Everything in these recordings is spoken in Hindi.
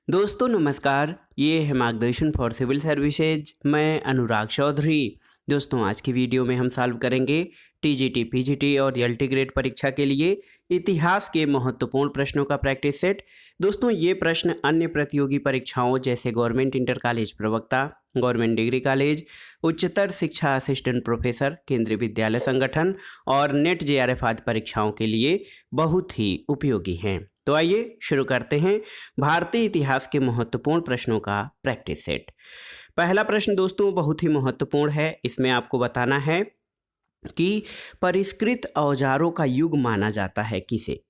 दोस्तों नमस्कार, ये है मार्गदर्शन फॉर सिविल सर्विसेज। मैं अनुराग चौधरी। दोस्तों आज की वीडियो में हम सॉल्व करेंगे टीजीटी, पीजीटी और एलटी ग्रेड परीक्षा के लिए इतिहास के महत्वपूर्ण प्रश्नों का प्रैक्टिस सेट। दोस्तों ये प्रश्न अन्य प्रतियोगी परीक्षाओं जैसे गवर्नमेंट इंटर कॉलेज प्रवक्ता, गवर्नमेंट डिग्री कॉलेज, उच्चतर शिक्षा असिस्टेंट प्रोफेसर, केंद्रीय विद्यालय संगठन और नेट जेआरएफ आदि परीक्षाओं के लिए बहुत ही उपयोगी हैं। तो आइए शुरू करते हैं भारतीय इतिहास के महत्वपूर्ण प्रश्नों का प्रैक्टिस सेट। पहला प्रश्न दोस्तों बहुत ही महत्वपूर्ण है। इसमें आपको बताना है कि परिष्कृत औजारों का युग माना जाता है किसे?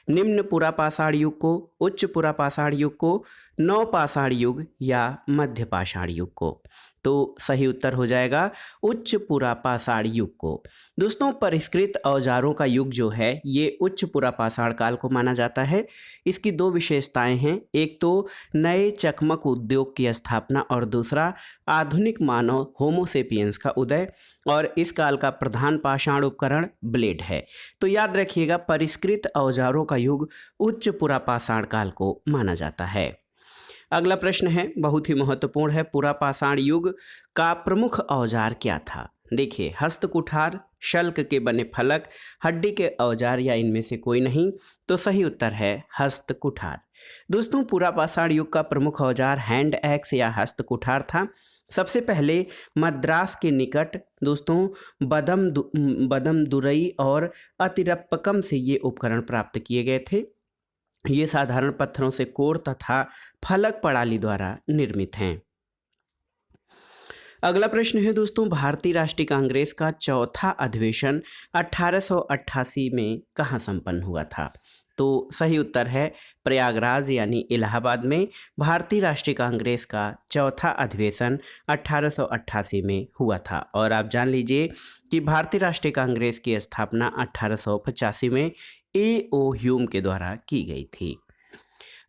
निम्न पुरापाषाण युग को, उच्च पुरापाषाण युग को, नवपाषाण युग या मध्य पाषाण युग को? तो सही उत्तर हो जाएगा उच्च पुरापाषाण युग को। दोस्तों परिष्कृत औजारों का युग जो है ये उच्च पुरापाषाण काल को माना जाता है। इसकी दो विशेषताएं हैं, एक तो नए चकमक उद्योग की स्थापना और दूसरा आधुनिक मानव होमोसेपियंस का उदय। और इस काल का प्रधान पाषाण उपकरण ब्लेड है। तो याद रखिएगा परिष्कृत औजारों का युग उच्च पुरापाषाण काल को माना जाता है। अगला प्रश्न है बहुत ही महत्वपूर्ण है, पुरापाषाण युग का प्रमुख औजार क्या था? देखिए, हस्त कुठार, शल्क के बने फलक, हड्डी के औजार या इनमें से कोई नहीं? तो सही उत्तर है हस्त कुठार। दोस्तों पुरापाषाण युग का प्रमुख औजार हैंड एक्स या हस्त कुठार था। सबसे पहले मद्रास के निकट दोस्तों बदमदुरई और अतिरप्पकम से ये उपकरण प्राप्त किए गए थे। ये साधारण पत्थरों से कोर तथा फलक प्रणाली द्वारा निर्मित हैं। अगला प्रश्न है दोस्तों, भारतीय राष्ट्रीय कांग्रेस का चौथा अधिवेशन 1888 में कहाँ संपन्न हुआ था? तो सही उत्तर है प्रयागराज यानी इलाहाबाद में भारतीय राष्ट्रीय कांग्रेस का चौथा अधिवेशन 1888 में हुआ था। और आप जान लीजिए कि भारतीय राष्ट्रीय कांग्रेस की स्थापना 1885 में ए.ओ. ह्यूम के द्वारा की गई थी।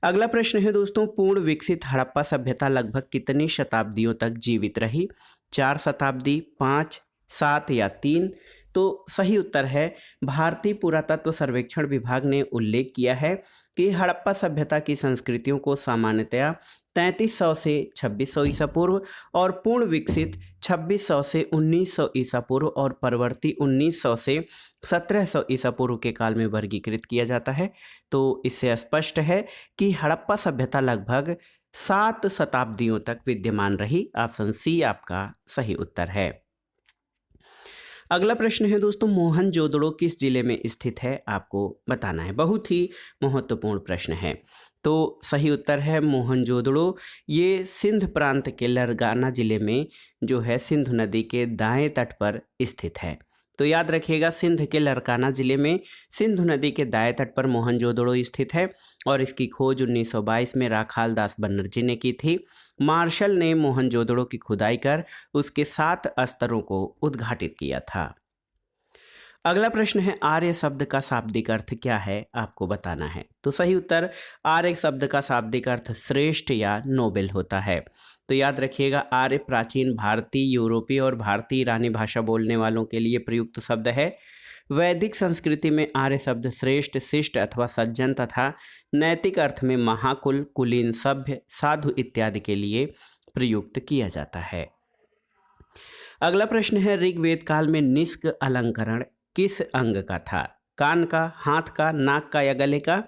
अगला प्रश्न है दोस्तों, पूर्ण विकसित हड़प्पा सभ्यता लगभग कितनी शताब्दियों तक जीवित रही? 4 शताब्दी, 5, 7 या 3? तो सही उत्तर है भारतीय पुरातत्व सर्वेक्षण विभाग ने उल्लेख किया है कि हड़प्पा सभ्यता की संस्कृतियों को सामान्यतया 3300 से 2600 ईसा पूर्व और पूर्ण विकसित 2600 से 1900 ईसा पूर्व और परवर्ती 1900 से 1700 ईसा पूर्व के काल में वर्गीकृत किया जाता है। तो इससे स्पष्ट है कि हड़प्पा सभ्यता लगभग 7 शताब्दियों तक विद्यमान रही। ऑप्शन सी आपका सही उत्तर है। अगला प्रश्न है दोस्तों, मोहनजोदड़ो किस जिले में स्थित है? आपको बताना है। बहुत ही महत्वपूर्ण प्रश्न है। तो सही उत्तर है मोहनजोदड़ो ये सिंध प्रांत के लरगाना जिले में जो है सिंधु नदी के दाएं तट पर स्थित है। तो याद रखिएगा सिंध के लरकाना जिले में सिंधु नदी के दाएं तट पर मोहनजोदड़ो स्थित है और इसकी खोज 1922 में राखाल दास बनर्जी ने की थी। मार्शल ने मोहनजोदड़ो की खुदाई कर उसके 7 स्तरों को उद्घाटित किया था। अगला प्रश्न है आर्य शब्द का शाब्दिक अर्थ क्या है? आपको बताना है। तो सही उत्तर आर्य शब्द का शाब्दिक अर्थ श्रेष्ठ या नोबेल होता है। तो याद रखिएगा आर्य प्राचीन भारतीय, यूरोपीय और भारतीय ईरानी भाषा बोलने वालों के लिए प्रयुक्त शब्द है। वैदिक संस्कृति में आर्य शब्द श्रेष्ठ, शिष्ट अथवा सज्जन तथा नैतिक अर्थ में महाकुल, कुलीन, सभ्य, साधु इत्यादि के लिए प्रयुक्त किया जाता है। अगला प्रश्न है ऋग्वेद काल में निष्क अलंकरण किस अंग का था? कान का, हाथ का, नाक का या गले का?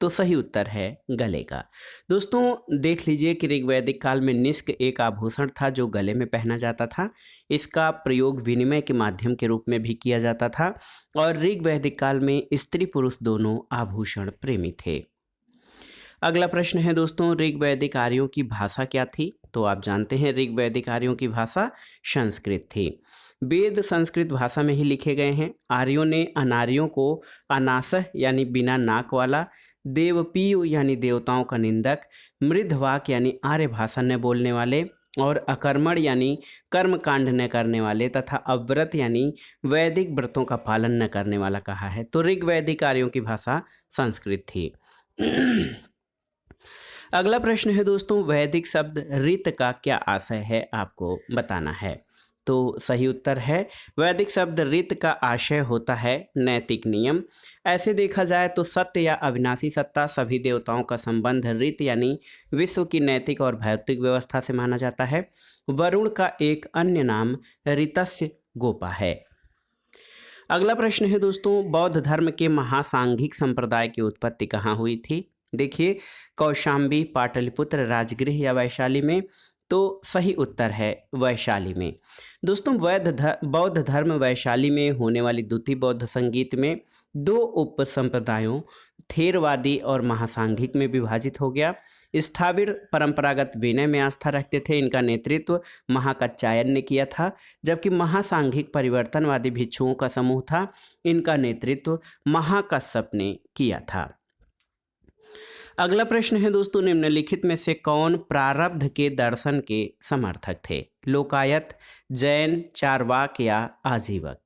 तो सही उत्तर है गले का। दोस्तों देख लीजिए कि ऋग्वैदिक काल में निष्क एक आभूषण था जो गले में पहना जाता था। इसका प्रयोग विनिमय के माध्यम के रूप में भी किया जाता था और ऋग्वैदिक काल में स्त्री पुरुष दोनों आभूषण प्रेमी थे। अगला प्रश्न है दोस्तों, ऋग्वैदिक आर्यों की भाषा क्या थी? तो आप जानते हैं ऋग्वैदिक आर्यों की भाषा संस्कृत थी। वेद संस्कृत भाषा में ही लिखे गए हैं। आर्यों ने अनार्यों को अनासह यानी बिना नाक वाला, देवपीयु यानी देवताओं का निंदक, मृद्धवाक यानी आर्य भाषा न बोलने वाले और अकर्मण यानी कर्म कांड न करने वाले तथा अव्रत यानी वैदिक व्रतों का पालन न करने वाला कहा है। तो ऋग्वैदिक आर्यों की भाषा संस्कृत थी। अगला प्रश्न है दोस्तों, वैदिक शब्द ऋत का क्या आशय है? आपको बताना है। तो सही उत्तर है वैदिक शब्द रीत का आशय होता है नैतिक नियम। ऐसे देखा जाए तो सत्य या अविनाशी सत्ता सभी देवताओं का संबंध रीत यानी विश्व की नैतिक और भौतिक व्यवस्था से माना जाता है। वरुण का एक अन्य नाम ऋतस्य गोपा है। अगला प्रश्न है दोस्तों, बौद्ध धर्म के महासांघिक संप्रदाय की उत्पत्ति कहाँ हुई थी? देखिए, कौशाम्बी, पाटलिपुत्र, राजगृह या वैशाली में। तो सही उत्तर है वैशाली में। दोस्तों, बौद्ध धर्म वैशाली में होने वाली द्वितीय बौद्ध संगीत में दो उप संप्रदायों थेरवादी और महासांघिक में विभाजित हो गया। स्थाविर परंपरागत विनय में आस्था रखते थे, इनका नेतृत्व महाकच्चायन ने किया था, जबकि महासांघिक परिवर्तनवादी भिक्षुओं का समूह था, इनका नेतृत्व महाकश्यप ने किया था। अगला प्रश्न है दोस्तों, निम्नलिखित में से कौन प्रारब्ध के दर्शन के समर्थक थे? लोकायत, जैन, चारवाक या आजीवक?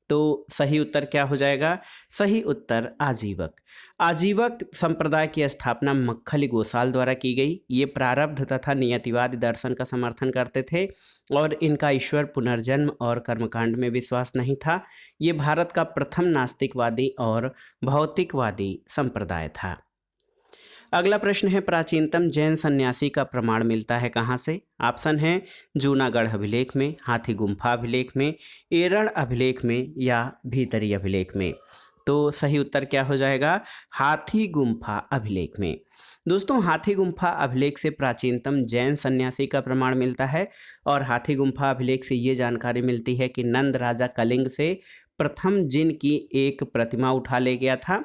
तो सही उत्तर क्या हो जाएगा? सही उत्तर आजीवक। आजीवक संप्रदाय की स्थापना मक्खली गोसाल द्वारा की गई। ये प्रारब्ध तथा नियतिवादी दर्शन का समर्थन करते थे और इनका ईश्वर, पुनर्जन्म और कर्मकांड में विश्वास नहीं था। ये भारत का प्रथम नास्तिकवादी और भौतिकवादी संप्रदाय था। अगला प्रश्न है, प्राचीनतम जैन सन्यासी का प्रमाण मिलता है कहाँ से? ऑप्शन है जूनागढ़ अभिलेख में, हाथी गुम्फा अभिलेख में, एरण अभिलेख में या भीतरी अभिलेख में। तो सही उत्तर क्या हो जाएगा? हाथी गुम्फा अभिलेख में। दोस्तों, हाथी गुम्फा अभिलेख से प्राचीनतम जैन सन्यासी का प्रमाण मिलता है और हाथी गुम्फा अभिलेख से ये जानकारी मिलती है कि नंद राजा कलिंग से प्रथम जिन की एक प्रतिमा उठा ले गया था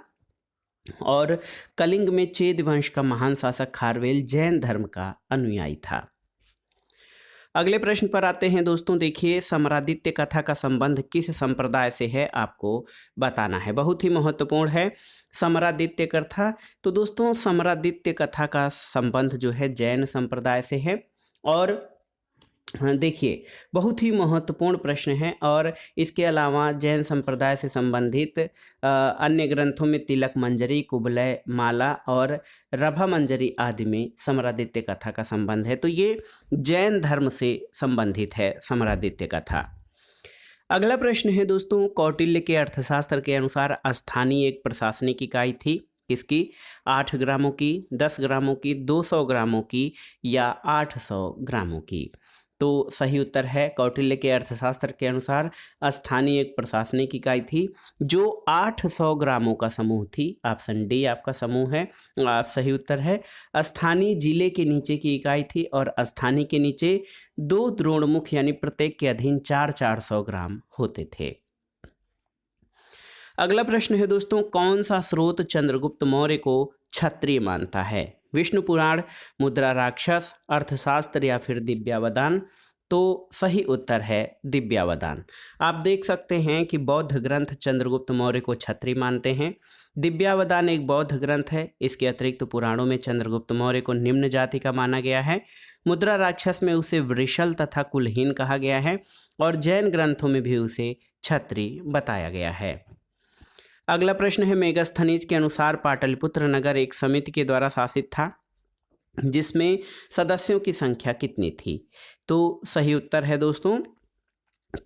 और कलिंग में चेद वंश का महान शासक खारवेल जैन धर्म का अनुयायी था। अगले प्रश्न पर आते हैं दोस्तों। देखिए, समरादित्य कथा का संबंध किस संप्रदाय से है आपको बताना है, बहुत ही महत्वपूर्ण है समरादित्य कथा। तो दोस्तों, समरादित्य कथा का संबंध जो है जैन संप्रदाय से है। और देखिए, बहुत ही महत्वपूर्ण प्रश्न है और इसके अलावा जैन संप्रदाय से संबंधित अन्य ग्रंथों में तिलक मंजरी, कुबलय माला और रभा मंजरी आदि में समरादित्य कथा का संबंध है। तो ये जैन धर्म से संबंधित है समरादित्य कथा। अगला प्रश्न है दोस्तों, कौटिल्य के अर्थशास्त्र के अनुसार स्थानीय एक प्रशासनिक इकाई थी, किसकी? 8 ग्रामों की, 10 ग्रामों की, 200 ग्रामों की या 800 ग्रामों की? तो सही उत्तर है कौटिल्य के अर्थशास्त्र के अनुसार स्थानीय एक प्रशासनिक इकाई थी जो 800 ग्रामों का समूह थी। ऑप्शन डी आपका समूह है, आप सही उत्तर है। स्थानीय जिले के नीचे की इकाई थी और स्थानीय के नीचे 2 द्रोणमुख यानी प्रत्येक के अधीन 400 ग्राम होते थे। अगला प्रश्न है दोस्तों, कौन सा स्रोत चंद्रगुप्त मौर्य को क्षत्रिय मानता है? विष्णु पुराण, मुद्रा राक्षस, अर्थशास्त्र या फिर दिव्यावदान? तो सही उत्तर है दिव्यावदान। आप देख सकते हैं कि बौद्ध ग्रंथ चंद्रगुप्त मौर्य को क्षत्रिय मानते हैं। दिव्यावदान एक बौद्ध ग्रंथ है। इसके अतिरिक्त पुराणों में चंद्रगुप्त मौर्य को निम्न जाति का माना गया है। मुद्रा राक्षस में उसे वृषल तथा कुलहीन कहा गया है और जैन ग्रंथों में भी उसे क्षत्रिय बताया गया है। अगला प्रश्न है, मेगास्थनीज के अनुसार पाटलिपुत्र नगर एक समिति के द्वारा शासित था जिसमें सदस्यों की संख्या कितनी थी? तो सही उत्तर है दोस्तों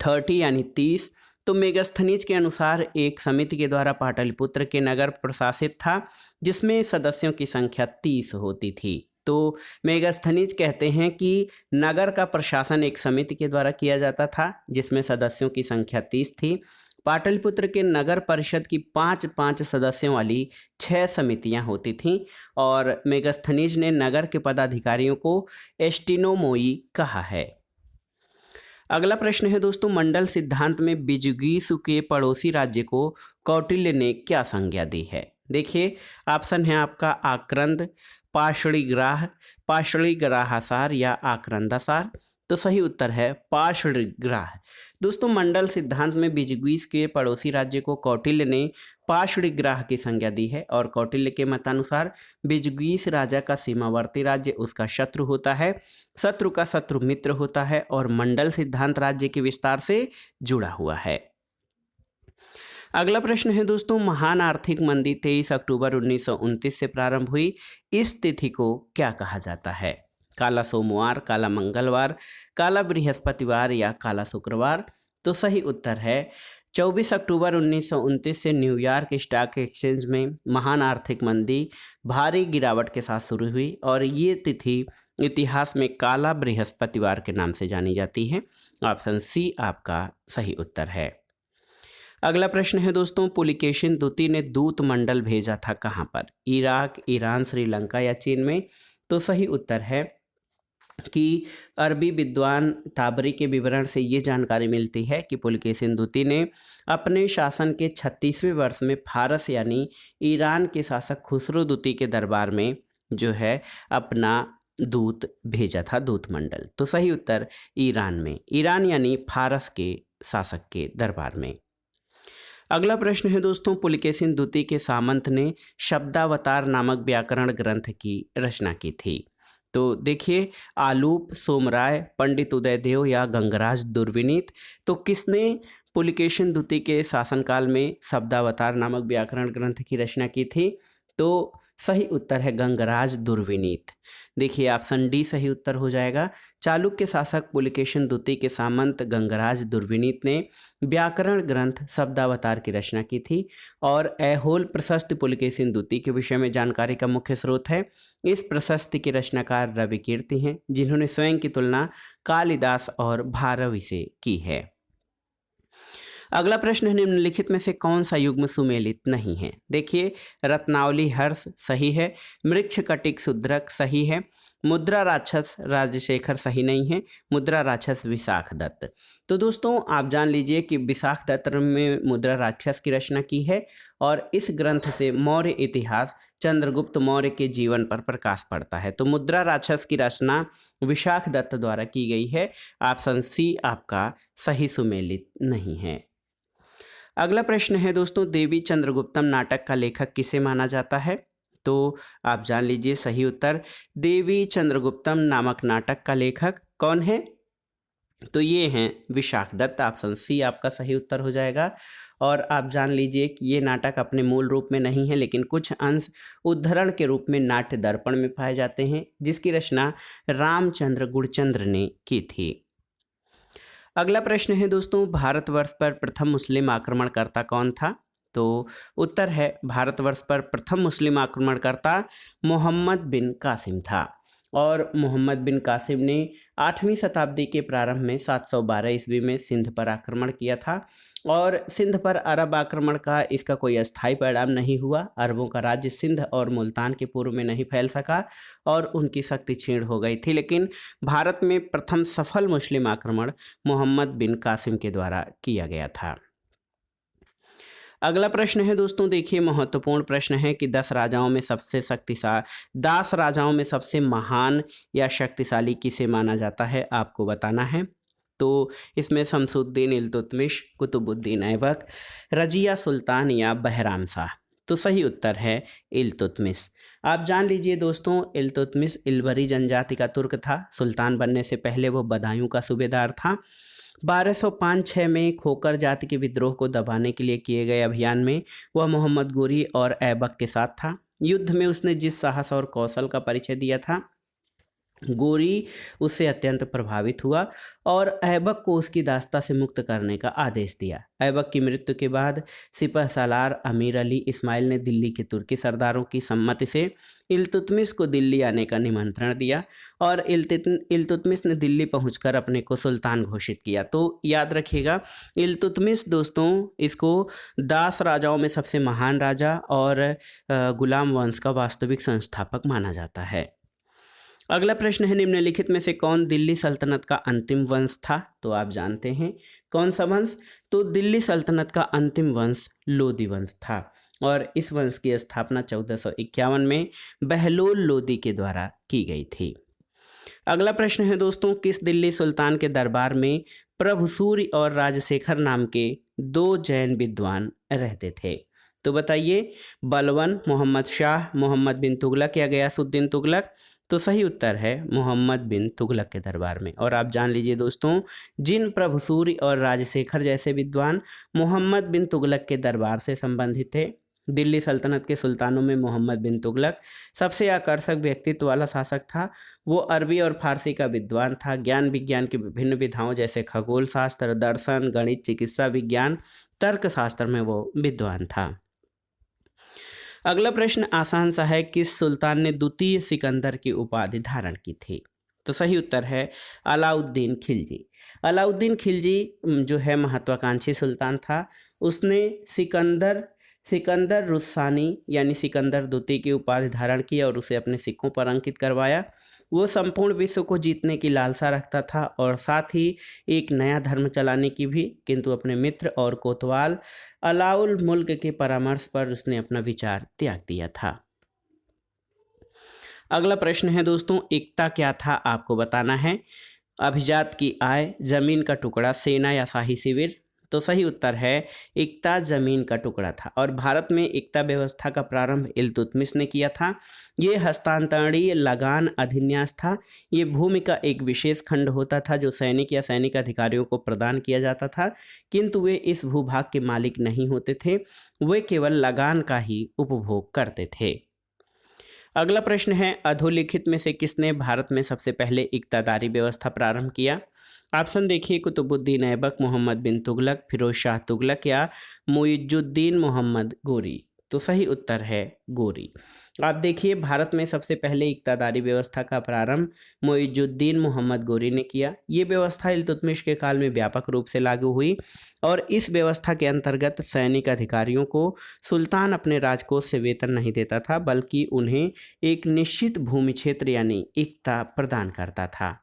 30 यानी 30। तो मेगास्थनीज के अनुसार एक समिति के द्वारा पाटलिपुत्र के नगर प्रशासित था जिसमें सदस्यों की संख्या 30 होती थी। तो मेगास्थनीज कहते हैं कि नगर का प्रशासन एक समिति के द्वारा किया जाता था जिसमें सदस्यों की संख्या 30 थी। पाटलिपुत्र के नगर परिषद की 5-5 सदस्यों वाली 6 समितियां होती थीं और मेगास्थनीज ने नगर के पदाधिकारियों को एस्टिनोमोई कहा है। अगला प्रश्न है दोस्तों, मंडल सिद्धांत में बिजुगीसु के पड़ोसी राज्य को कौटिल्य ने क्या संज्ञा दी है? देखिए, ऑप्शन है आपका आक्रंद, पाषणिग्राह, पाषणिग्राहासार या आक्रंदासार। तो सही उत्तर है पाषणिग्राह। दोस्तों, मंडल सिद्धांत में बिजुगीस के पड़ोसी राज्य को कौटिल्य ने पाषणिग्राह की संज्ञा दी है और कौटिल्य के मतानुसार बिजुगीस राजा का सीमावर्ती राज्य उसका शत्रु होता है, शत्रु का शत्रु मित्र होता है और मंडल सिद्धांत राज्य के विस्तार से जुड़ा हुआ है। अगला प्रश्न है दोस्तों, महान आर्थिक मंदी 23 अक्टूबर 1929 से प्रारंभ हुई, इस तिथि को क्या कहा जाता है? काला सोमवार, काला मंगलवार, काला बृहस्पतिवार या काला शुक्रवार? तो सही उत्तर है 24 अक्टूबर 1929 से न्यूयॉर्क स्टॉक एक्सचेंज में महान आर्थिक मंदी भारी गिरावट के साथ शुरू हुई और ये तिथि इतिहास में काला बृहस्पतिवार के नाम से जानी जाती है। ऑप्शन सी आपका सही उत्तर है। अगला प्रश्न है दोस्तों, पुलिकेशिन द्वितीय ने दूत मंडल भेजा था कहाँ पर? इराक, ईरान, श्रीलंका या चीन में? तो सही उत्तर है कि अरबी विद्वान ताबरी के विवरण से ये जानकारी मिलती है कि पुलकेशिन द्वितीय ने अपने शासन के 36वें वर्ष में फारस यानी ईरान के शासक खुसरो द्वितीय के दरबार में जो है अपना दूत भेजा था, दूत मंडल। तो सही उत्तर ईरान में, ईरान यानी फारस के शासक के दरबार में। अगला प्रश्न है दोस्तों, पुलकेशिन द्वितीय के सामंत ने शब्दावतार नामक व्याकरण ग्रंथ की रचना की थी। तो देखिए, आलूप, सोमराय, पंडित उदयदेव या गंगराज दुर्विनीत? तो किसने पुलकेशिन द्वितीय के शासनकाल में शब्दावतार नामक व्याकरण ग्रंथ की रचना की थी? तो सही उत्तर है गंगराज दुर्विनीत। देखिए, ऑप्शन डी सही उत्तर हो जाएगा। चालुक्य शासक पुलकेशिन द्वितीय के सामंत गंगराज दुर्विनीत ने व्याकरण ग्रंथ शब्दावतार की रचना की थी और ऐहोल प्रशस्ति पुलकेशिन द्वितीय के विषय में जानकारी का मुख्य स्रोत है। इस प्रशस्ति के रचनाकार रवि कीर्ति हैं, जिन्होंने स्वयं की तुलना कालिदास और भारवी से की है। अगला प्रश्न है, निम्नलिखित में से कौन सा युग्म सुमेलित नहीं है? देखिए, रत्नावली हर्ष सही है, मृच्छकटिक शूद्रक सही है, मुद्रा राक्षस राजशेखर सही नहीं है, मुद्रा राक्षस विशाख दत्त। तो दोस्तों आप जान लीजिए कि विशाख दत्त में मुद्रा राक्षस की रचना की है और इस ग्रंथ से मौर्य इतिहास चंद्रगुप्त मौर्य के जीवन पर प्रकाश पड़ता है। तो मुद्रा राक्षस की रचना विशाख दत्त द्वारा की गई है। ऑप्शन सी आपका सही सुमेलित नहीं है। अगला प्रश्न है दोस्तों, देवी चंद्रगुप्तम नाटक का लेखक किसे माना जाता है? तो आप जान लीजिए सही उत्तर देवी चंद्रगुप्तम नामक नाटक का लेखक कौन है? तो ये हैं विशाख दत्त। ऑप्शन सी आपका सही उत्तर हो जाएगा। और आप जान लीजिए कि ये नाटक अपने मूल रूप में नहीं है, लेकिन कुछ अंश उद्धरण के रूप में नाट्य दर्पण में पाए जाते हैं, जिसकी रचना रामचंद्र गुड़चंद्र ने की थी। अगला प्रश्न है दोस्तों, भारतवर्ष पर प्रथम मुस्लिम आक्रमणकर्ता कौन था? तो उत्तर है भारतवर्ष पर प्रथम मुस्लिम आक्रमणकर्ता मोहम्मद बिन कासिम था और मोहम्मद बिन कासिम ने 8वीं शताब्दी के प्रारंभ में 712 ईस्वी में सिंध पर आक्रमण किया था और सिंध पर अरब आक्रमण का इसका कोई अस्थायी परिणाम नहीं हुआ। अरबों का राज्य सिंध और मुल्तान के पूर्व में नहीं फैल सका और उनकी शक्ति क्षीण हो गई थी, लेकिन भारत में प्रथम सफल मुस्लिम आक्रमण मोहम्मद बिन कासिम के द्वारा किया गया था। अगला प्रश्न है दोस्तों, देखिए महत्वपूर्ण प्रश्न है कि 10 राजाओं में सबसे महान या शक्तिशाली किसे माना जाता है, आपको बताना है। तो इसमें शमसुद्दीन इल्तुतमिश, कुतुबुद्दीन ऐबक, रजिया सुल्तान या बहराम शाह? तो सही उत्तर है इल्तुतमिश। आप जान लीजिए दोस्तों, इल्तुतमिश इल्बरी जनजाति का तुर्क था। सुल्तान बनने से पहले वो बदायूं का सूबेदार था। 1205-6 में खोकर जाति के विद्रोह को दबाने के लिए किए गए अभियान में वह मोहम्मद गोरी और ऐबक के साथ था। युद्ध में उसने जिस साहस और कौशल का परिचय दिया था, गोरी उससे अत्यंत प्रभावित हुआ और ऐबक को उसकी दास्ता से मुक्त करने का आदेश दिया। ऐबक की मृत्यु के बाद सिपह सालार अमीर अली इस्माइल ने दिल्ली के तुर्की सरदारों की सम्मति से इल्तुतमिश को दिल्ली आने का निमंत्रण दिया और इल्तुतमिश ने दिल्ली पहुंचकर अपने को सुल्तान घोषित किया। तो याद रखिएगा, इल्तुतमिश दोस्तों इसको 10 राजाओं में सबसे महान राजा और गुलाम वंश का वास्तविक संस्थापक माना जाता है। अगला प्रश्न है, निम्नलिखित में से कौन दिल्ली सल्तनत का अंतिम वंश था? तो आप जानते हैं कौन सा वंश? तो दिल्ली सल्तनत का अंतिम वंश लोदी वंश था और इस वंश की स्थापना 1451 में बहलोल लोदी के द्वारा की गई थी। अगला प्रश्न है दोस्तों, किस दिल्ली सुल्तान के दरबार में प्रभुसूरी और राजशेखर नाम के 2 जैन विद्वान रहते थे? तो बताइए, बलवन, मोहम्मद शाह, मोहम्मद बिन तुगलक या गयासुद्दीन तुगलक? तो सही उत्तर है मोहम्मद बिन तुगलक के दरबार में। और आप जान लीजिए दोस्तों, जिन प्रभुसूरी और राजशेखर जैसे विद्वान मोहम्मद बिन तुगलक के दरबार से संबंधित थे, दिल्ली सल्तनत के सुल्तानों में मोहम्मद बिन तुगलक सबसे आकर्षक व्यक्तित्व वाला शासक था। वो अरबी और फारसी का विद्वान था। ज्ञान विज्ञान की विभिन्न विधाओं जैसे खगोल शास्त्र, दर्शन, गणित, चिकित्सा विज्ञान, तर्कशास्त्र में वो विद्वान था। अगला प्रश्न आसान सा है, किस सुल्तान ने द्वितीय सिकंदर की उपाधि धारण की थी? तो सही उत्तर है अलाउद्दीन खिलजी। अलाउद्दीन खिलजी जो है महत्वाकांक्षी सुल्तान था। उसने सिकंदर सिकंदर रुस्सानी यानी सिकंदर द्वितीय की उपाधि धारण की और उसे अपने सिक्कों पर अंकित करवाया। वो संपूर्ण विश्व को जीतने की लालसा रखता था और साथ ही एक नया धर्म चलाने की भी, किंतु अपने मित्र और कोतवाल अलाउल मुल्क के परामर्श पर उसने अपना विचार त्याग दिया था। अगला प्रश्न है दोस्तों, एकता क्या था आपको बताना है। अभिजात की आय, जमीन का टुकड़ा, सेना या शाही शिविर? तो सही उत्तर है एकता जमीन का टुकड़ा था और भारत में एकता व्यवस्था का प्रारंभ इल्तुतमिश ने किया था। ये हस्तांतरणीय लगान अधिन्यास था। ये भूमि का एक विशेष खंड होता था जो सैनिक या सैनिक अधिकारियों को प्रदान किया जाता था, किंतु वे इस भूभाग के मालिक नहीं होते थे। वे केवल लगान का ही उपभोग करते थे। अगला प्रश्न है, अधोलिखित में से किसने भारत में सबसे पहले इक्तादारी व्यवस्था प्रारंभ किया? ऑप्शन देखिए, कुतुबुद्दीन ऐबक, मोहम्मद बिन तुगलक, फिरोज शाह तुगलक या मुइजुद्दीन मोहम्मद गोरी? तो सही उत्तर है गोरी। आप देखिए, भारत में सबसे पहले इक्तादारी व्यवस्था का प्रारंभ मुइजुद्दीन मोहम्मद गोरी ने किया। ये व्यवस्था इल्तुतमिश के काल में व्यापक रूप से लागू हुई और इस व्यवस्था के अंतर्गत सैनिक अधिकारियों को सुल्तान अपने राजकोष से वेतन नहीं देता था, बल्कि उन्हें एक निश्चित भूमि क्षेत्र यानी इक्ता प्रदान करता था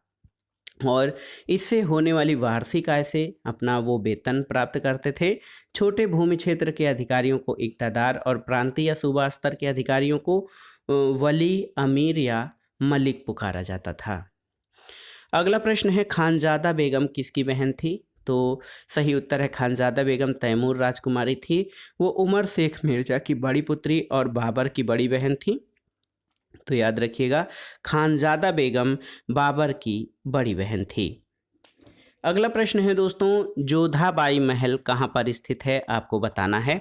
और इससे होने वाली वार्षिक आय से अपना वो वेतन प्राप्त करते थे। छोटे भूमि क्षेत्र के अधिकारियों को इक्तादार और प्रांतीय या सूबा स्तर के अधिकारियों को वली, अमीर या मलिक पुकारा जाता था। अगला प्रश्न है, खानजादा बेगम किसकी बहन थी? तो सही उत्तर है खानजादा बेगम तैमूर राजकुमारी थी। वो उमर शेख मिर्जा की बड़ी पुत्री और बाबर की बड़ी बहन थी। तो याद रखिएगा, खानजादा बेगम बाबर की बड़ी बहन थी। अगला प्रश्न है दोस्तों, जोधाबाई महल कहाँ पर स्थित है आपको बताना है।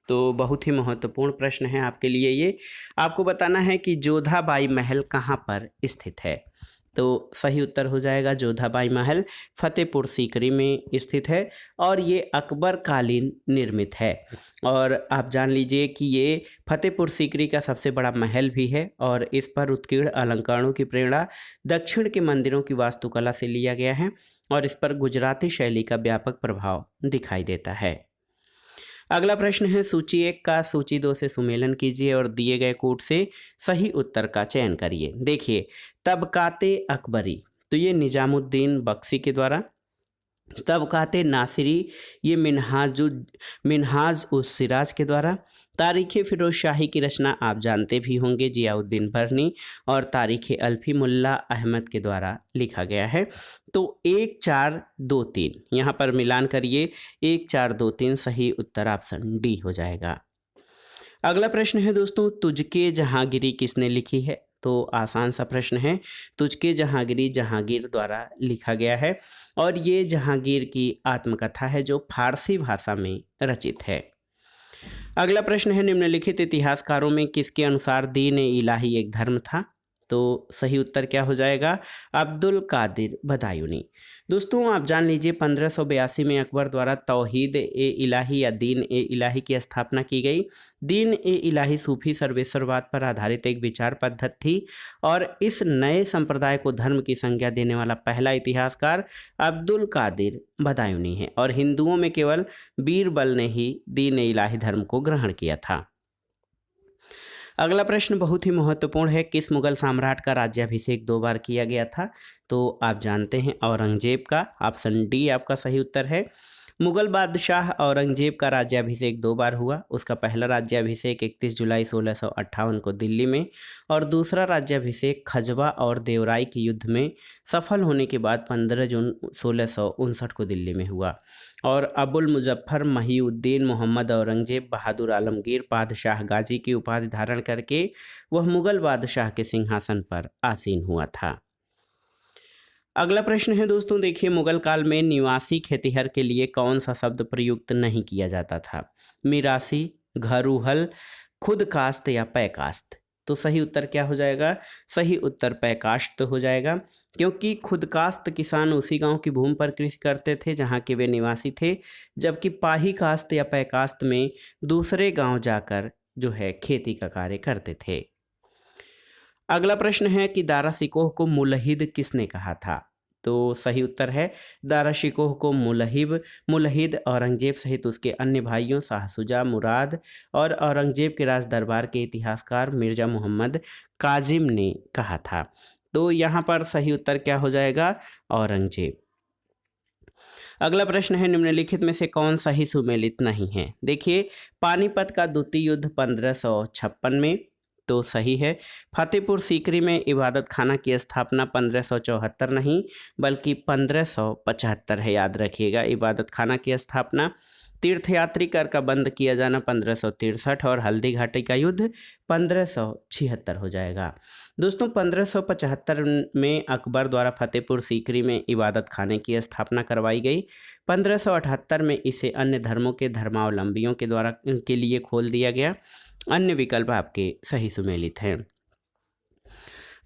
तो बहुत ही महत्वपूर्ण प्रश्न है आपके लिए ये। आपको बताना है कि जोधाबाई महल कहाँ पर स्थित है। तो सही उत्तर हो जाएगा जोधाबाई महल फतेहपुर सीकरी में स्थित है और ये अकबर कालीन निर्मित है। और आप जान लीजिए कि ये फतेहपुर सीकरी का सबसे बड़ा महल भी है और इस पर उत्कीर्ण अलंकरणों की प्रेरणा दक्षिण के मंदिरों की वास्तुकला से लिया गया है और इस पर गुजराती शैली का व्यापक प्रभाव दिखाई देता है। अगला प्रश्न है, सूची 1 का सूची 2 से सुमेलन कीजिए और दिए गए कोड से सही उत्तर का चयन करिए। देखिए, तबकाते अकबरी, तो ये निजामुद्दीन बख्शी के द्वारा। तबकाते नासिरी, ये मिन्हाज उस सिराज के द्वारा। तारीख़ फिरोज शाही की रचना आप जानते भी होंगे, जियाउद्दीन बरनी। और तारीख़ अल्फी मुल्ला अहमद के द्वारा लिखा गया है। तो 1 4 2 3 यहाँ पर मिलान करिए, 1 4 2 3 सही उत्तर ऑप्शन डी हो जाएगा। अगला प्रश्न है दोस्तों, तुझके जहांगीरी किसने लिखी है? तो आसान सा प्रश्न है। तुझके जहांगीरी जहांगीर द्वारा लिखा गया है और ये जहांगीर की आत्मकथा है जो फारसी भाषा में रचित है। अगला प्रश्न है, निम्नलिखित इतिहासकारों में किसके अनुसार दीन ए इलाही एक धर्म था? तो सही उत्तर क्या हो जाएगा? अब्दुल कादिर बदायूनी। दोस्तों आप जान लीजिए, 1582 में अकबर द्वारा तौहीद ए इलाही या दीन ए इलाही की स्थापना की गई। दीन ए इलाही सूफी सर्वेश्वरवाद पर आधारित एक विचार पद्धति थी और इस नए संप्रदाय को धर्म की संज्ञा देने वाला पहला इतिहासकार अब्दुल कादिर बदायूनी है और हिंदुओं में केवल बीरबल ने ही दीन ए इलाही धर्म को ग्रहण किया था। अगला प्रश्न बहुत ही महत्वपूर्ण है, किस मुगल सम्राट का राज्याभिषेक 2 बार किया गया था? तो आप जानते हैं औरंगजेब का। ऑप्शन डी आपका सही उत्तर है। मुगल बादशाह औरंगजेब का राज्याभिषेक 2 बार हुआ। उसका पहला राज्याभिषेक 31 जुलाई 1658 को दिल्ली में और दूसरा राज्याभिषेक खजवा और देवराई के युद्ध में सफल होने के बाद 15 जून 1659 को दिल्ली में हुआ। और अबुल मुजफ्फर महिउद्दीन मोहम्मद औरंगजेब बहादुर आलमगीर बादशाह गाजी की उपाधि धारण करके वह मुगल बादशाह के सिंहासन पर आसीन हुआ था। अगला प्रश्न है दोस्तों, देखिए, मुगल काल में निवासी खेतिहर के लिए कौन सा शब्द प्रयुक्त नहीं किया जाता था? मिरासी, घरूहल, खुद कास्त या पै कास्त। तो सही उत्तर क्या हो जाएगा? सही उत्तर पै कास्त हो जाएगा, क्योंकि खुद कास्त किसान उसी गांव की भूमि पर कृषि करते थे जहां के वे निवासी थे, जबकि पाही कास्त या पै कास्त में दूसरे गांव जाकर जो है खेती का कार्य करते थे। अगला प्रश्न है कि दारा सिकोह को मुलहिद किसने कहा था? तो सही उत्तर है दारा शिकोह को मुलहिद औरंगजेब सहित उसके अन्य भाइयों शाहसुजा, मुराद और औरंगजेब के राज दरबार के इतिहासकार मिर्जा मोहम्मद काजिम ने कहा था। तो यहाँ पर सही उत्तर क्या हो जाएगा? औरंगजेब। अगला प्रश्न है निम्नलिखित में से कौन सही सुमेलित नहीं है? देखिए, पानीपत का द्वितीय युद्ध 1556 में, तो सही है। फतेहपुर सीकरी में इबादत खाना की स्थापना 1574 नहीं बल्कि 1575 है, याद रखिएगा। इबादत खाना की स्थापना, तीर्थयात्री कर का बंद किया जाना 1563 और हल्दी घाटी का युद्ध 1576 हो जाएगा। दोस्तों, 1575 में अकबर द्वारा फतेहपुर सीकरी में इबादत खाने की स्थापना करवाई गई। 1578 में इसे अन्य धर्मों के धर्मावलंबियों के द्वारा के लिए खोल दिया गया। अन्य विकल्प आपके सही सुमेलित हैं।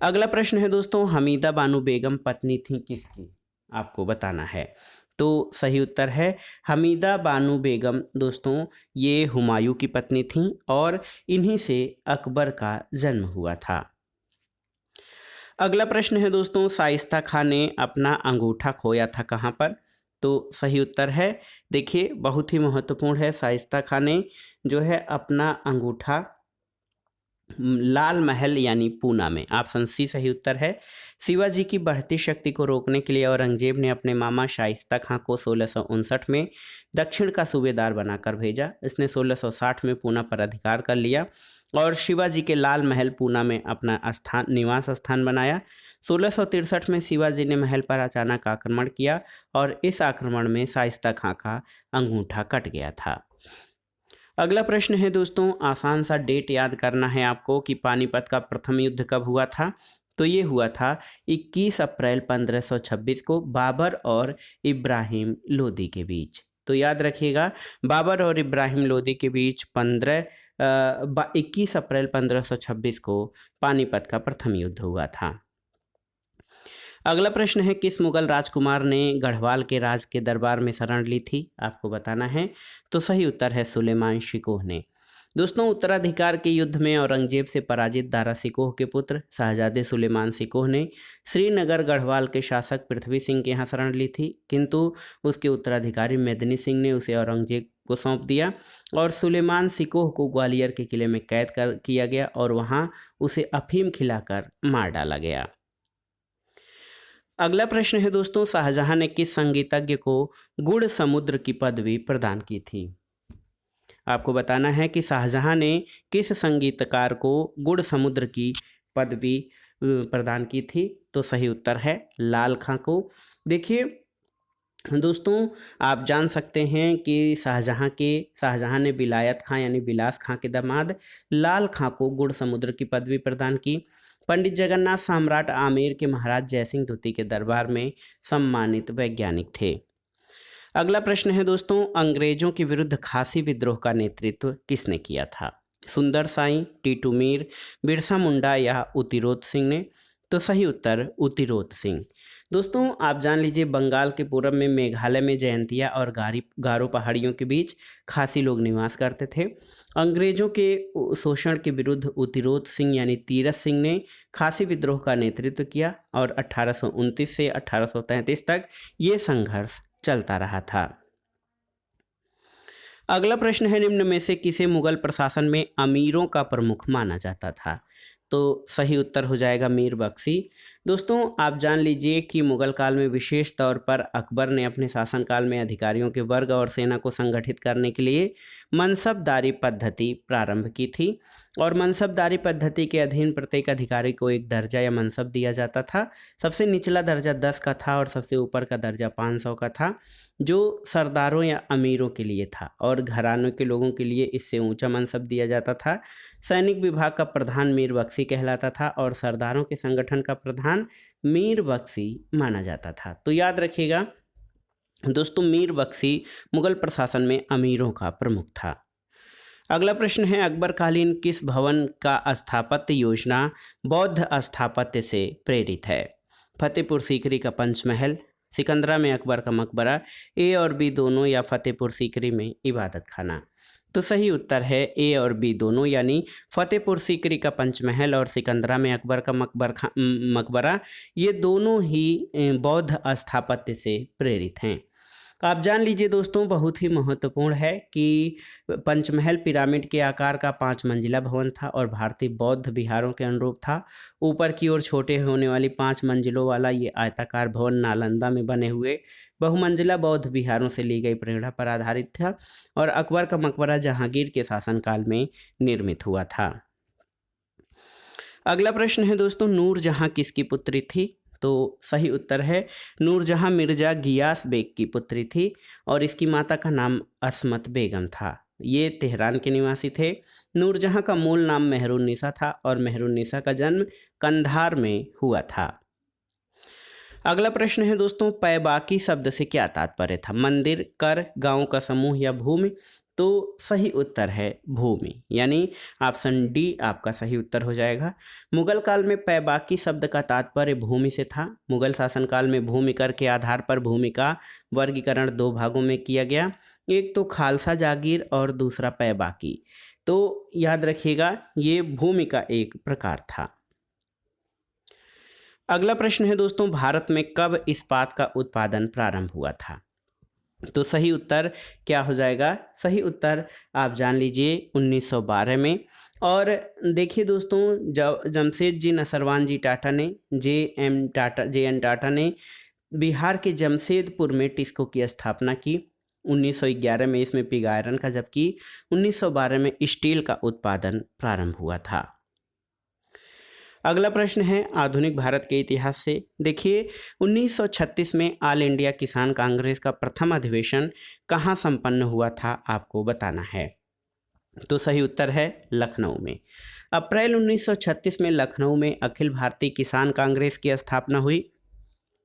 अगला प्रश्न है दोस्तों, हमीदा बानो बेगम पत्नी थी किसकी? आपको बताना है। तो सही उत्तर है हमीदा बानो बेगम दोस्तों ये हुमायूं की पत्नी थीं और इन्हीं से अकबर का जन्म हुआ था। अगला प्रश्न है दोस्तों, शाइस्ता खां ने अपना अंगूठा खोया था कहाँ पर? तो सही उत्तर है, देखिए बहुत ही महत्वपूर्ण है, शाइस्ता खां ने जो है अपना अंगूठा लाल महल यानी पूना में। ऑप्शन सी सही उत्तर है। शिवाजी की बढ़ती शक्ति को रोकने के लिए औरंगजेब ने अपने मामा शाइस्ता खां को 1659 में दक्षिण का सूबेदार बनाकर भेजा। इसने 1660 में पूना पर अधिकार कर लिया और शिवाजी के लाल महल पूना में अपना निवास स्थान बनाया। 1663 में शिवाजी ने महल पर अचानक आक्रमण किया और इस आक्रमण में शाइस्ता खां का अंगूठा कट गया था। अगला प्रश्न है दोस्तों, आसान सा डेट याद करना है आपको कि पानीपत का प्रथम युद्ध कब हुआ था? तो ये हुआ था 21 अप्रैल 1526 को बाबर और इब्राहिम लोदी के बीच। तो याद रखिएगा, बाबर और इब्राहिम लोदी के बीच 21 अप्रैल 1526 को पानीपत का प्रथम युद्ध हुआ था। अगला प्रश्न है, किस मुगल राजकुमार ने गढ़वाल के राज के दरबार में शरण ली थी? आपको बताना है। तो सही उत्तर है सुलेमान शिकोह ने। दोस्तों, उत्तराधिकार के युद्ध में औरंगजेब से पराजित दारा शिकोह के पुत्र शहजादे सुलेमान शिकोह ने श्रीनगर गढ़वाल के शासक पृथ्वी सिंह के यहाँ शरण ली थी, किंतु उसके उत्तराधिकारी मेदिनी सिंह ने उसे औरंगजेब को सौंप दिया और सुलेमान शिकोह को ग्वालियर के किले में कैद किया गया और वहाँ उसे अफीम खिलाकर मार डाला गया। अगला प्रश्न है दोस्तों, शाहजहां ने किस संगीतज्ञ को गुड़ समुद्र की पदवी प्रदान की थी? आपको बताना है कि शाहजहां ने किस संगीतकार को गुड़ समुद्र की पदवी प्रदान की थी? तो सही उत्तर है लाल खां को। देखिए दोस्तों, आप जान सकते हैं कि शाहजहां ने विलायत खां यानी बिलास खां के दामाद लाल खां को गुड़ समुद्र की पदवी प्रदान की। पंडित जगन्नाथ सम्राट आमेर के महाराज जयसिंह द्वितीय के दरबार में सम्मानित वैज्ञानिक थे। अगला प्रश्न है दोस्तों, अंग्रेजों के विरुद्ध खासी विद्रोह का नेतृत्व किसने किया था? सुंदर साई, टीटू मीर, बिरसा मुंडा या उतिरोत सिंह ने? तो सही उत्तर उतिरोत सिंह। दोस्तों, आप जान लीजिए, बंगाल के पूरब में मेघालय में जयंतिया और गारो पहाड़ियों के बीच खासी लोग निवास करते थे। अंग्रेजों के शोषण के विरुद्ध उतिरोत सिंह यानी तीरथ सिंह ने खासी विद्रोह का नेतृत्व किया और 1829 से 1833 तक ये संघर्ष चलता रहा था। अगला प्रश्न है, निम्न में से किसे मुगल प्रशासन में अमीरों का प्रमुख माना जाता था? तो सही उत्तर हो जाएगा मीर बख्शी। दोस्तों, आप जान लीजिए कि मुगल काल में विशेष तौर पर अकबर ने अपने शासनकाल में अधिकारियों के वर्ग और सेना को संगठित करने के लिए मनसबदारी पद्धति प्रारंभ की थी और मनसबदारी पद्धति के अधीन प्रत्येक अधिकारी को एक दर्जा या मनसब दिया जाता था। सबसे निचला दर्जा 10 का था और सबसे ऊपर का दर्जा 500 का था, जो सरदारों या अमीरों के लिए था और घरानों के लोगों के लिए इससे ऊंचा मनसब दिया जाता था। सैनिक विभाग का प्रधान मीर बख्शी कहलाता था और सरदारों के संगठन का प्रधान मीर बख्शी माना जाता था। तो याद रखिएगा दोस्तों, मीर बख्शी मुगल प्रशासन में अमीरों का प्रमुख था। अगला प्रश्न है, अकबरकालीन किस भवन का स्थापत्य योजना बौद्ध स्थापत्य से प्रेरित है? फतेहपुर सीकरी का पंचमहल, सिकंदरा में अकबर का मकबरा, ए और बी दोनों, या फतेहपुर सीकरी में इबादत खाना। तो सही उत्तर है ए और बी दोनों, यानी फतेहपुर सीकरी का पंचमहल और सिकंदरा में अकबर का मकबरा, ये दोनों ही बौद्ध स्थापत्य से प्रेरित हैं। आप जान लीजिए दोस्तों, बहुत ही महत्वपूर्ण है कि पंचमहल पिरामिड के आकार का 5 मंजिला भवन था और भारतीय बौद्ध विहारों के अनुरूप था। ऊपर की ओर छोटे होने वाली 5 मंजिलों वाला ये आयताकार भवन नालंदा में बने हुए बहुमंजिला बौद्ध विहारों से ली गई प्रेरणा पर आधारित था और अकबर का मकबरा जहांगीर के शासनकाल में निर्मित हुआ था। अगला प्रश्न है दोस्तों, नूरजहां किसकी पुत्री थी? तो सही उत्तर है नूरजहां मिर्जा गियास बेग की पुत्री थी और इसकी माता का नाम असमत बेगम था। ये तेहरान के निवासी थे। नूरजहां का मूल नाम मेहरुन्निसा था और मेहरुन्निसा का जन्म कंधार में हुआ था। अगला प्रश्न है दोस्तों, पैबाकी शब्द से क्या तात्पर्य था? मंदिर, कर, गांव का समूह या भूमि? तो सही उत्तर है भूमि, यानी ऑप्शन डी आपका सही उत्तर हो जाएगा। मुगल काल में पैबाकी शब्द का तात्पर्य भूमि से था। मुगल शासनकाल में भूमि कर के आधार पर भूमि का वर्गीकरण 2 भागों में किया गया, एक तो खालसा जागीर और दूसरा पैबाकी। तो याद रखिएगा, ये भूमि का एक प्रकार था। अगला प्रश्न है दोस्तों, भारत में कब इस्पात का उत्पादन प्रारंभ हुआ था? तो सही उत्तर क्या हो जाएगा? सही उत्तर आप जान लीजिए 1912 में। और देखिए दोस्तों, जमशेद जी नसरवान जी टाटा ने जे एन टाटा ने बिहार के जमशेदपुर में टिस्को की स्थापना की 1911 में, इसमें पिग आयरन का, जबकि 1912 में स्टील का उत्पादन प्रारंभ हुआ था। अगला प्रश्न है आधुनिक भारत के इतिहास से। देखिए 1936 में ऑल इंडिया किसान कांग्रेस का प्रथम अधिवेशन कहाँ संपन्न हुआ था, आपको बताना है। तो सही उत्तर है लखनऊ में। अप्रैल 1936 में लखनऊ में अखिल भारतीय किसान कांग्रेस की स्थापना हुई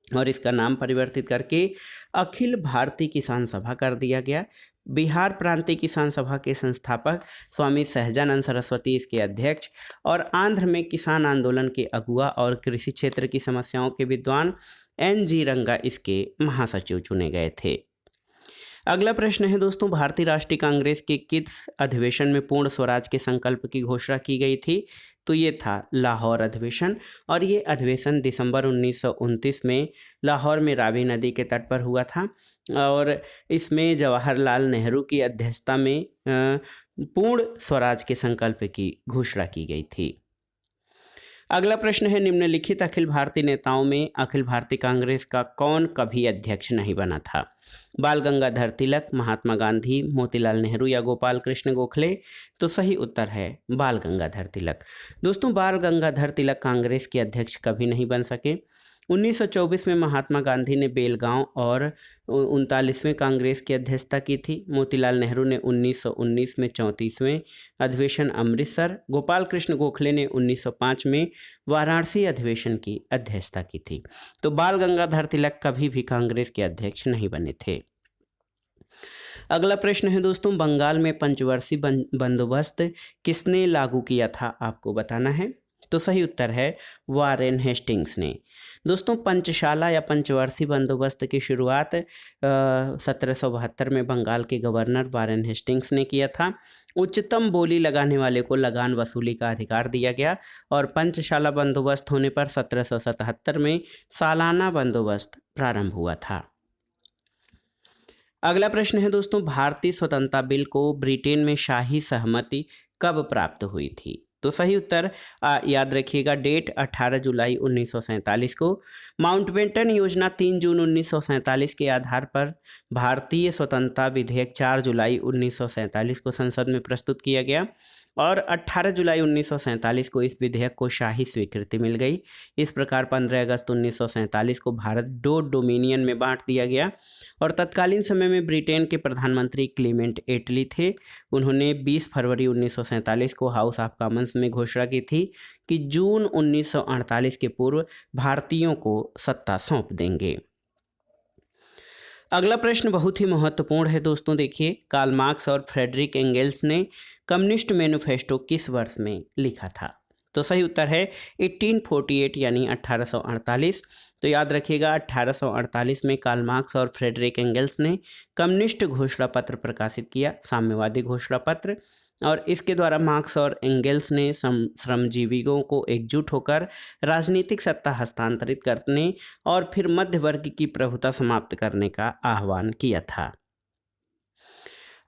और इसका नाम परिवर्तित करके अखिल भारतीय किसान सभा कर दिया गया। बिहार प्रांतीय किसान सभा के संस्थापक स्वामी सहजानंद सरस्वती इसके अध्यक्ष और आंध्र में किसान आंदोलन के अगुआ और कृषि क्षेत्र की समस्याओं के विद्वान एन.जी. रंगा इसके महासचिव चुने गए थे। अगला प्रश्न है दोस्तों, भारतीय राष्ट्रीय कांग्रेस के किस अधिवेशन में पूर्ण स्वराज के संकल्प की घोषणा की गई थी? तो ये था लाहौर अधिवेशन और ये अधिवेशन दिसंबर 1929 में लाहौर में रावी नदी के तट पर हुआ था और इसमें जवाहरलाल नेहरू की अध्यक्षता में पूर्ण स्वराज के संकल्प की घोषणा की गई थी। अगला प्रश्न है, निम्नलिखित अखिल भारतीय नेताओं में अखिल भारतीय कांग्रेस का कौन कभी अध्यक्ष नहीं बना था? बाल गंगाधर तिलक, महात्मा गांधी, मोतीलाल नेहरू या गोपाल कृष्ण गोखले? तो सही उत्तर है बाल गंगाधर तिलक। दोस्तों, बाल गंगाधर तिलक कांग्रेस के अध्यक्ष कभी नहीं बन सके। 1924 में महात्मा गांधी ने बेलगांव और 39वें कांग्रेस की अध्यक्षता की थी। मोतीलाल नेहरू ने 1919 में 34वें अधिवेशन अमृतसर, गोपाल कृष्ण गोखले ने 1905 में वाराणसी अधिवेशन की अध्यक्षता की थी। तो बाल गंगाधर तिलक कभी भी कांग्रेस के अध्यक्ष नहीं बने थे। अगला प्रश्न है दोस्तों, बंगाल में पंचवर्षीय बंदोबस्त किसने लागू किया था, आपको बताना है। तो सही उत्तर है वारेन हेस्टिंग्स ने। दोस्तों, पंचशाला या पंचवर्षीय बंदोबस्त की शुरुआत 1772 में बंगाल के गवर्नर वारेन हेस्टिंग्स ने किया था। उच्चतम बोली लगाने वाले को लगान वसूली का अधिकार दिया गया और पंचशाला बंदोबस्त होने पर 1777 में सालाना बंदोबस्त प्रारंभ हुआ था। अगला प्रश्न है दोस्तों, भारतीय स्वतंत्रता बिल को ब्रिटेन में शाही सहमति कब प्राप्त हुई थी? तो सही उत्तर याद रखिएगा, डेट 18 जुलाई 1947 को। माउंटबेटन योजना 3 जून 1947 के आधार पर भारतीय स्वतंत्रता विधेयक 4 जुलाई 1947 को संसद में प्रस्तुत किया गया और 18 जुलाई 1947 को इस विधेयक को शाही स्वीकृति मिल गई। इस प्रकार 15 अगस्त 1947 को भारत 2 डोमिनियन में बांट दिया गया और तत्कालीन समय में ब्रिटेन के प्रधानमंत्री क्लीमेंट एटली थे। उन्होंने 20 फरवरी 1947 को हाउस ऑफ कॉमन्स में घोषणा की थी कि जून 1948 के पूर्व भारतीयों को सत्ता सौंप देंगे। अगला प्रश्न बहुत ही महत्वपूर्ण है दोस्तों। देखिए, कार्ल मार्क्स और फ्रेडरिक एंगेल्स ने कम्युनिस्ट मैनिफेस्टो किस वर्ष में लिखा था? तो सही उत्तर है 1848 यानी 1848। तो याद रखिएगा 1848 में कार्ल मार्क्स और फ्रेडरिक एंगल्स ने कम्युनिस्ट घोषणा पत्र प्रकाशित किया, साम्यवादी घोषणा पत्र। और इसके द्वारा मार्क्स और एंगल्स ने श्रमजीवियों को एकजुट होकर राजनीतिक सत्ता हस्तांतरित करने और फिर मध्य वर्ग की प्रभुता समाप्त करने का आह्वान किया था।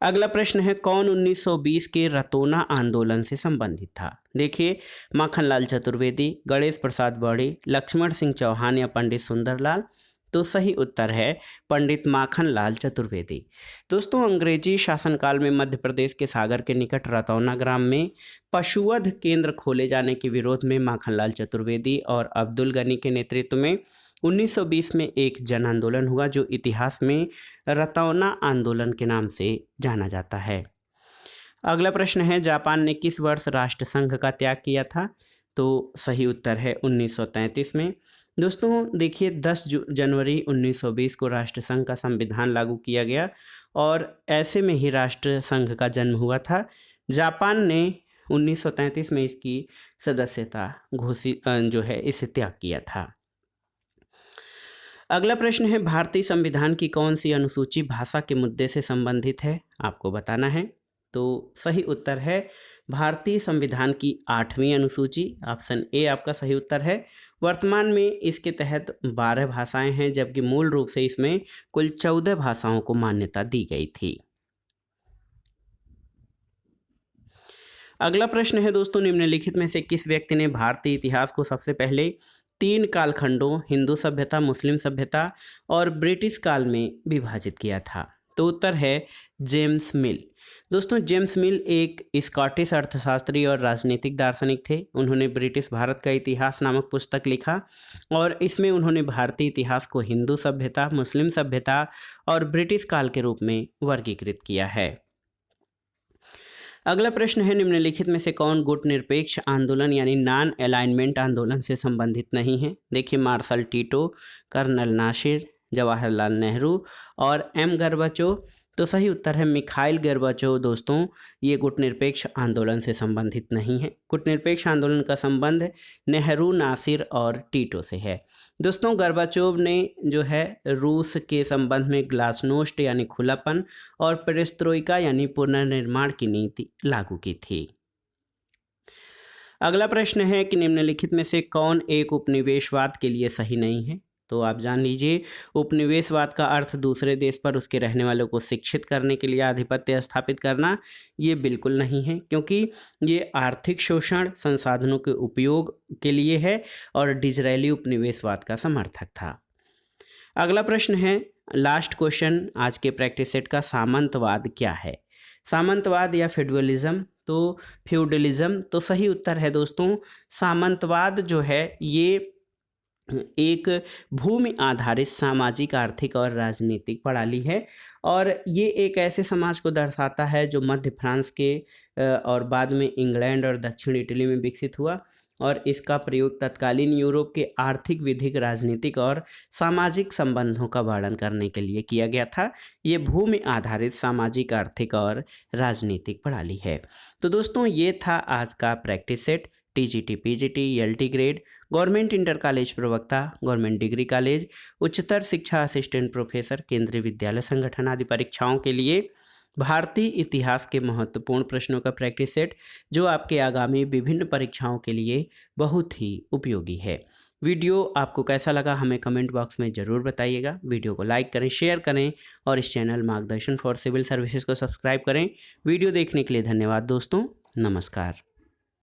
अगला प्रश्न है, कौन 1920 के रतौना आंदोलन से संबंधित था? देखिए, माखनलाल चतुर्वेदी, गणेश प्रसाद बौड़ी, लक्ष्मण सिंह चौहान या पंडित सुंदरलाल। तो सही उत्तर है पंडित माखनलाल चतुर्वेदी। दोस्तों, अंग्रेजी शासनकाल में मध्य प्रदेश के सागर के निकट रतौना ग्राम में पशुवध केंद्र खोले जाने के विरोध में माखनलाल चतुर्वेदी और अब्दुल गनी के नेतृत्व में 1920 में एक जन आंदोलन हुआ, जो इतिहास में रतौना आंदोलन के नाम से जाना जाता है। अगला प्रश्न है, जापान ने किस वर्ष राष्ट्रसंघ का त्याग किया था? तो सही उत्तर है 1933 में। दोस्तों देखिए, 10 जनवरी 1920 को राष्ट्रसंघ का संविधान लागू किया गया और ऐसे में ही राष्ट्रसंघ का जन्म हुआ था। जापान ने 1933 में इसकी सदस्यता घोषित इसे त्याग किया था। अगला प्रश्न है, भारतीय संविधान की कौन सी अनुसूची भाषा के मुद्दे से संबंधित है? आपको बताना है। तो सही उत्तर है भारतीय संविधान की 8वीं अनुसूची, ऑप्शन ए आपका सही उत्तर है। वर्तमान में इसके तहत 12 भाषाएं हैं, जबकि मूल रूप से इसमें कुल 14 भाषाओं को मान्यता दी गई थी। अगला प्रश्न है दोस्तों, निम्नलिखित में से किस व्यक्ति ने भारतीय इतिहास को सबसे पहले 3 कालखंडों, हिंदू सभ्यता, मुस्लिम सभ्यता और ब्रिटिश काल में विभाजित किया था? तो उत्तर है जेम्स मिल। दोस्तों, जेम्स मिल एक स्कॉटिश अर्थशास्त्री और राजनीतिक दार्शनिक थे। उन्होंने ब्रिटिश भारत का इतिहास नामक पुस्तक लिखा और इसमें उन्होंने भारतीय इतिहास को हिंदू सभ्यता, मुस्लिम सभ्यता और ब्रिटिश काल के रूप में वर्गीकृत किया है। अगला प्रश्न है, निम्नलिखित में से कौन गुटनिरपेक्ष आंदोलन यानी नॉन अलाइनमेंट आंदोलन से संबंधित नहीं है? देखिए, Marshal Tito, Colonel Nasser, Jawaharlal Nehru और एम गोर्बाचोव। तो सही उत्तर है मिखाइल गोर्बाचोव। दोस्तों, ये गुटनिरपेक्ष आंदोलन से संबंधित नहीं है। गुटनिरपेक्ष आंदोलन का संबंध नेहरू, नासिर और टीटो से है। दोस्तों, गोर्बाचोव ने रूस के संबंध में ग्लासनोस्ट यानी खुलापन और पेरेस्ट्रोइका यानी पुनर्निर्माण की नीति लागू की थी। अगला प्रश्न है कि निम्नलिखित में से कौन एक उपनिवेशवाद के लिए सही नहीं है? तो आप जान लीजिए, उपनिवेशवाद का अर्थ दूसरे देश पर उसके रहने वालों को शिक्षित करने के लिए आधिपत्य स्थापित करना, ये बिल्कुल नहीं है, क्योंकि ये आर्थिक शोषण, संसाधनों के उपयोग के लिए है और डिजरेली उपनिवेशवाद का समर्थक था। अगला प्रश्न है, लास्ट क्वेश्चन आज के प्रैक्टिस सेट का, सामंतवाद क्या है? सामंतवाद या फ्यूडलिज्म? तो फ्यूडलिज्म। तो सही उत्तर है दोस्तों, सामंतवाद जो है ये एक भूमि आधारित सामाजिक, आर्थिक और राजनीतिक प्रणाली है और ये एक ऐसे समाज को दर्शाता है जो मध्य फ्रांस के और बाद में इंग्लैंड और दक्षिण इटली में विकसित हुआ और इसका प्रयोग तत्कालीन यूरोप के आर्थिक, विधिक, राजनीतिक और सामाजिक संबंधों का वर्णन करने के लिए किया गया था। ये भूमि आधारित सामाजिक, आर्थिक और राजनीतिक प्रणाली है। तो दोस्तों, ये था आज का practice set. TGT, PGT, LT grade, government inter college प्रवक्ता, गवर्नमेंट डिग्री कॉलेज, उच्चतर शिक्षा असिस्टेंट प्रोफेसर, केंद्रीय विद्यालय संगठन आदि परीक्षाओं के लिए भारतीय इतिहास के महत्वपूर्ण प्रश्नों का प्रैक्टिस सेट, जो आपके आगामी विभिन्न परीक्षाओं के लिए बहुत ही उपयोगी है। वीडियो आपको कैसा लगा हमें कमेंट बॉक्स में ज़रूर बताइएगा। वीडियो को लाइक करें, शेयर करें और इस चैनल मार्गदर्शन फॉर सिविल सर्विसेज को सब्सक्राइब करें। वीडियो देखने के लिए धन्यवाद दोस्तों, नमस्कार।